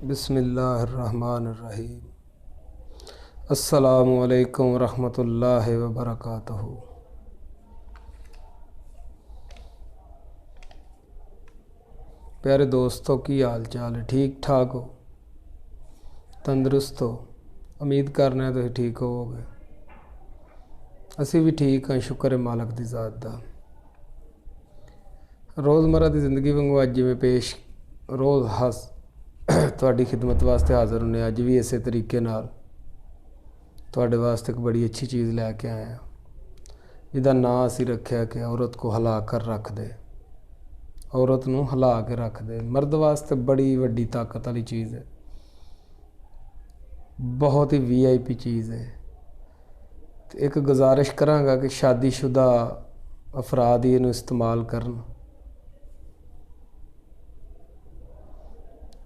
बिस्मिल्लाहिर्रहमानिर्रहीम। अस्सलामु अलैकुम रहमतुल्लाहि व बरकातहू। प्यारे दोस्तों, की हाल चाल है? ठीक ठाक हो? तंदुरुस्त हो? उम्मीद करने तुसीं ठीक होवोगे। असी भी ठीक हाँ, शुक्र है मालक दी ज़ात दा। रोज़मर्रा की जिंदगी वांगू अज जिवें पेश रोज़ हस तुहाडी खिदमत वास्ते हाज़र होने, अज भी इस तरीके नाल तुहाडे वास्ते एक बड़ी अच्छी चीज़ लैके आए हैं, जिहदा नाम असी रखिया कि औरत को हिला कर रख दे। औरत नूं हिला के रख दे। मर्द वास्ते बड़ी वड्डी ताकत वाली चीज़ है, बहुत ही VIP चीज़ है। एक गुजारिश करांगा कि शादीशुदा अफराद ही इनू इस्तेमाल करन।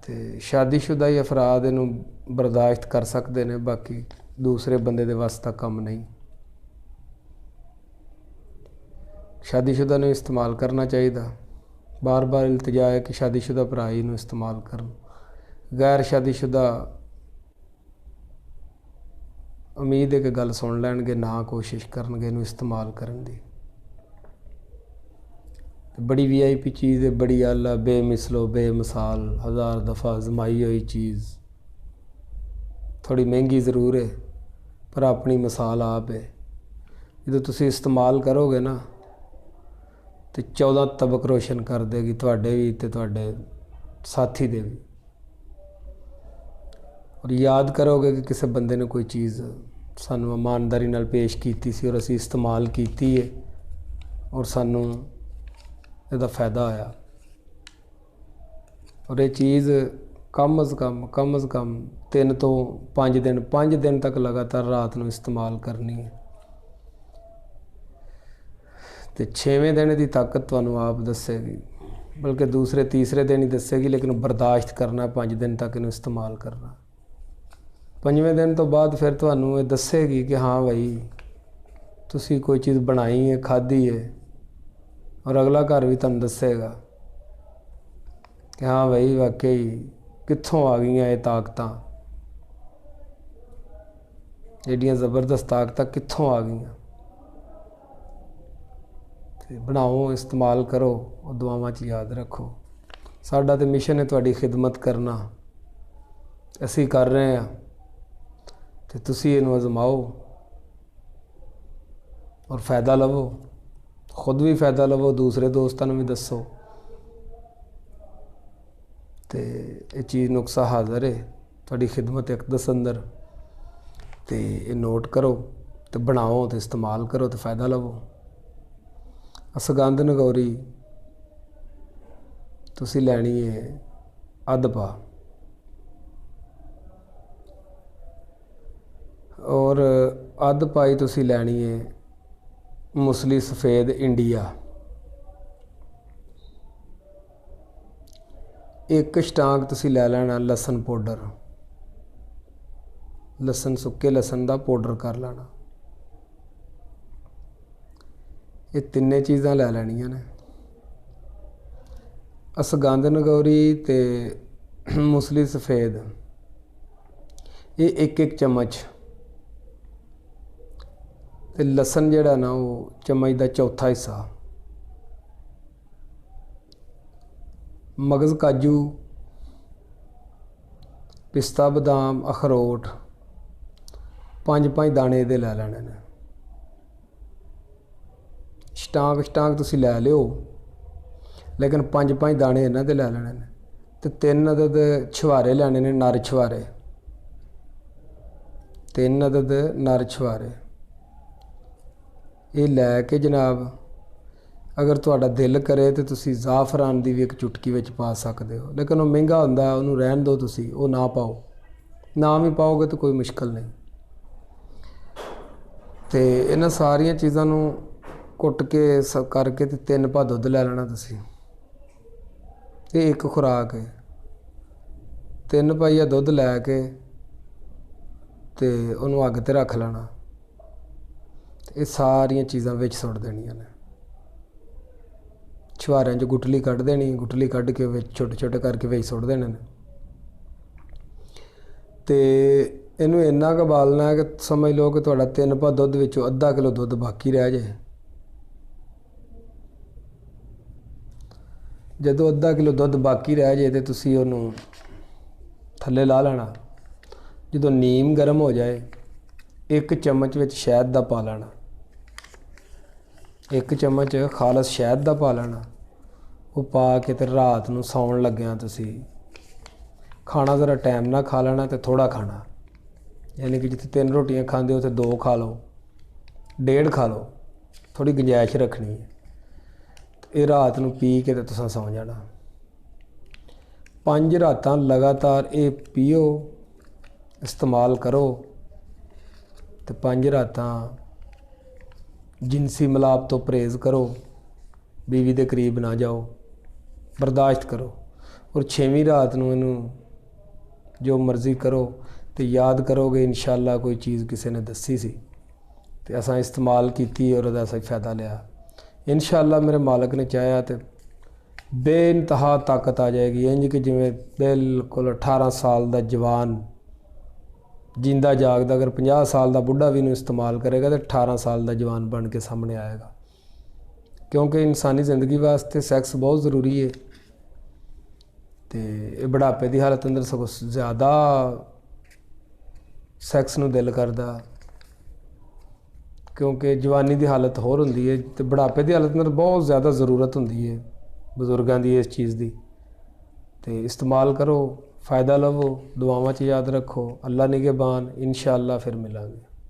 ते शादीशुदा ही अफराद इनू बर्दाश्त कर सकते हैं, बाकी दूसरे बंदे दे वस दा कम नहीं। शादीशुदा ने इस्तेमाल करना चाहिए। बार बार इल्तिजा है कि शादीशुदा भरा ही इनू इस्तेमाल करन। गैर शादीशुदा उम्मीद है कि गल सुन लैणगे, ना कोशिश करनगे इनू इस्तेमाल करन दी। बड़ी VIP चीज़ है, बड़ी आला, बेमिसलो बेमिसाल, हज़ार दफ़ा आजमाई हुई चीज़। थोड़ी महंगी ज़रूर है पर अपनी मिसाल आप है। जो तुसी इस्तेमाल करोगे ना तो 14 तबक रोशन कर देगी, तुहाडे भी ते तुहाडे साथी दे भी। और याद करोगे कि किसी बंदे ने कोई चीज़ सानू ईमानदारी नाल पेश कीती सी और असी इस्तेमाल कीती है और सानू इहदा फ़ायदा होया। और ये चीज़ कम अज़ कम 3 तो 5 दिन तक लगातार रात नूं इस्तेमाल करनी है। तो 6वें दिन की ताकत तुहानू आप दसेगी, बल्कि दूसरे तीसरे दिन ही दसेगी, लेकिन बर्दाश्त करना 5 दिन तक इनू इस्तेमाल करना। 5वें दिन तो बाद फिर तुहानू ये दसेगी कि हाँ भाई तुसी कोई चीज़ बनाई है, खाधी है, और अगला घर भी तुहानू दसेगा कि हाँ भाई वाकई कित्थों आ गई ये ताकतां, एडियां ज़बरदस्त ताकतां कित्थों आ गई। तो बनाओ, इस्तेमाल करो और दुआवां च याद रखो। साडा तो मिशन है तुहाडी खिदमत करना, असी कर रहे हैं। तो तुसी इनू आजमाओ और फ़ायदा लवो, खुद भी फ़ायदा लवो, दूसरे दोस्तों भी दसो। तो ये चीज़ नुस्खा हाज़र है तुहाडी खिदमत इकदस अंदर। तो ये नोट करो तो बनाओ तो इस्तेमाल करो तो फ़ायदा लवो। असगंध नगौरी तुसी लैनी है अध पा, और अध पाई तुसी लैनी है मुसली सफ़ेद इंडिया। एक छटांग तुसी लै लेना लसन पाउडर, लसन सुक्के लसन का पाउडर कर लेना। ये तिन्ने चीज़ां लै लैनियां ने, असगंध नगौरी ते मुसली सफ़ेद, ये एक चम्मच। ते लसन जिहड़ा ना वो चम्मच का चौथा हिस्सा। मगज़ काजू, पिस्ता बदाम, अखरोट 5 दाने ये लै लैने ने। छटांग तुसी लै लिओ, लेकिन 5 दाने इन्हां दे लै लैने ने। ते 3 अदद छुहारे लैने ने, नर छुहारे। 3 अदद नर छुहारे ये लैके जनाब, अगर तुहाडा दिल करे तो तुसी ज़ाफ़रान दी भी एक चुटकी विच पा सकते हो, लेकिन वो महंगा हुंदा, उहनूं रहन दो, तुसी वो ना पाओ। ना भी पाओगे तो कोई मुश्किल नहीं। तो इन्हां सारियां चीज़ां नूं कुट के करके तो 3 पा दुध लै लेना तुसी। ये एक खुराक है। 3 पाइया दुध लैके तो उन्होंने अग ते रख लेना। ये सारियां चीज़ां विच सुट देनियां ने। छुहारियां च गुटली कढ़ देनी, गुटली कढ़ के विच छोटे छोटे करके विच सुट देने ने। ਤੇ ਇਹਨੂੰ ਇੰਨਾ ਕੁ ਬਾਲਣਾ ਕਿ ਸਮਝ ਲਓ ਕਿ ਤੁਹਾਡਾ 3 ਪਾ ਦੁੱਧ ਵਿੱਚੋਂ ਅੱਧਾ ਕਿਲੋ ਦੁੱਧ ਬਾਕੀ ਰਹਿ ਜਾਏ। ਜਦੋਂ ਅੱਧਾ ਕਿਲੋ ਦੁੱਧ ਬਾਕੀ ਰਹਿ ਜਾਏ ਤੇ ਤੁਸੀਂ ਉਹਨੂੰ ਥੱਲੇ ਲਾ ਲੈਣਾ। ਜਦੋਂ ਨੀਮ ਗਰਮ ਹੋ ਜਾਏ 1 ਚਮਚ ਵਿੱਚ ਸ਼ਹਿਦ ਦਾ ਪਾ ਲੈਣਾ, 1 ਚਮਚ ਖਾਲਸ ਸ਼ਹਿਦ ਦਾ ਪਾ ਲੈਣਾ। ਉਹ ਪਾ ਕੇ ਤੇ ਰਾਤ ਨੂੰ ਸੌਣ ਲੱਗਿਆ ਤੁਸੀਂ ਖਾਣਾ ਜ਼ਰਾ ਟਾਈਮ ਨਾਲ ਖਾ ਲੈਣਾ ਤੇ ਥੋੜ੍ਹਾ ਖਾਣਾ, ਯਾਨੀ ਕਿ ਜਿੱਥੇ 3 ਰੋਟੀਆਂ ਖਾਂਦੇ ਹੋ ਉੱਥੇ 2 ਖਾ ਲਓ, 1.5 ਖਾ ਲਓ, ਥੋੜ੍ਹੀ ਗੁੰਜਾਇਸ਼ ਰੱਖਣੀ ਹੈ। ਇਹ ਰਾਤ ਨੂੰ ਪੀ ਕੇ ਤੇ ਤੁਸੀਂ ਸੌਂ ਜਾਣਾ। 5 ਰਾਤਾਂ ਲਗਾਤਾਰ ਇਹ ਪੀਓ, ਇਸਤੇਮਾਲ ਕਰੋ ਤੇ 5 ਰਾਤਾਂ ਜਿਨਸੀ ਮਿਲਾਪ ਤੋਂ ਪਰਹੇਜ਼ ਕਰੋ, ਬੀਵੀ ਦੇ ਕਰੀਬ ਨਾ ਜਾਓ, ਬਰਦਾਸ਼ਤ ਕਰੋ। ਔਰ 6ਵੀਂ ਰਾਤ ਨੂੰ ਇਹਨੂੰ ਜੋ ਮਰਜ਼ੀ ਕਰੋ ਤੇ ਯਾਦ ਕਰੋਗੇ ਇਨਸ਼ਾਅੱਲਾ ਕੋਈ ਚੀਜ਼ ਕਿਸੇ ਨੇ ਦੱਸੀ ਸੀ ਤੇ ਅਸਾਂ ਇਸਤੇਮਾਲ ਕੀਤੀ ਔਰ ਉਹਦਾ ਅਸੀਂ ਫਾਇਦਾ ਲਿਆ। ਇਨਸ਼ਾਅੱਲਾ ਮੇਰੇ ਮਾਲਕ ਨੇ ਚਾਹਿਆ ਤੇ ਬੇਇੰਤਹਾ ਤਾਕਤ ਆ ਜਾਏਗੀ, ਇੰਜ ਕਿ ਜਿਵੇਂ ਬਿਲਕੁਲ 18 ਸਾਲ ਦਾ ਜਵਾਨ ਜਿੰਦਾ ਜਾਗਦਾ, ਅਗਰ 50 ਸਾਲ ਦਾ ਬੁੱਢਾ ਵੀ ਨੂੰ ਇਸਤੇਮਾਲ ਕਰੇਗਾ ਤਾਂ 18 ਸਾਲ ਦਾ ਜਵਾਨ ਬਣ ਕੇ ਸਾਹਮਣੇ ਆਏਗਾ। ਕਿਉਂਕਿ ਇਨਸਾਨੀ ਜ਼ਿੰਦਗੀ ਵਾਸਤੇ ਸੈਕਸ ਬਹੁਤ ਜ਼ਰੂਰੀ ਹੈ ਤੇ ਇਹ ਬੁਢਾਪੇ ਦੀ ਹਾਲਤ ਅੰਦਰ ਸਗੋਂ ਜ਼ਿਆਦਾ ਸੈਕਸ ਨੂੰ ਦਿਲ ਕਰਦਾ, ਕਿਉਂਕਿ ਜਵਾਨੀ ਦੀ ਹਾਲਤ ਹੋਰ ਹੁੰਦੀ ਹੈ ਤੇ ਬੁਢਾਪੇ ਦੀ ਹਾਲਤ ਅੰਦਰ ਬਹੁਤ ਜ਼ਿਆਦਾ ਜ਼ਰੂਰਤ ਹੁੰਦੀ ਹੈ ਬਜ਼ੁਰਗਾਂ ਦੀ ਇਸ ਚੀਜ਼ ਦੀ। ਤੇ ਇਸਤੇਮਾਲ ਕਰੋ, फ़ायदा लवो, दुआवां च याद रखो। अल्लाह निगहबान। इंशाअल्लाह फिर मिलांगे।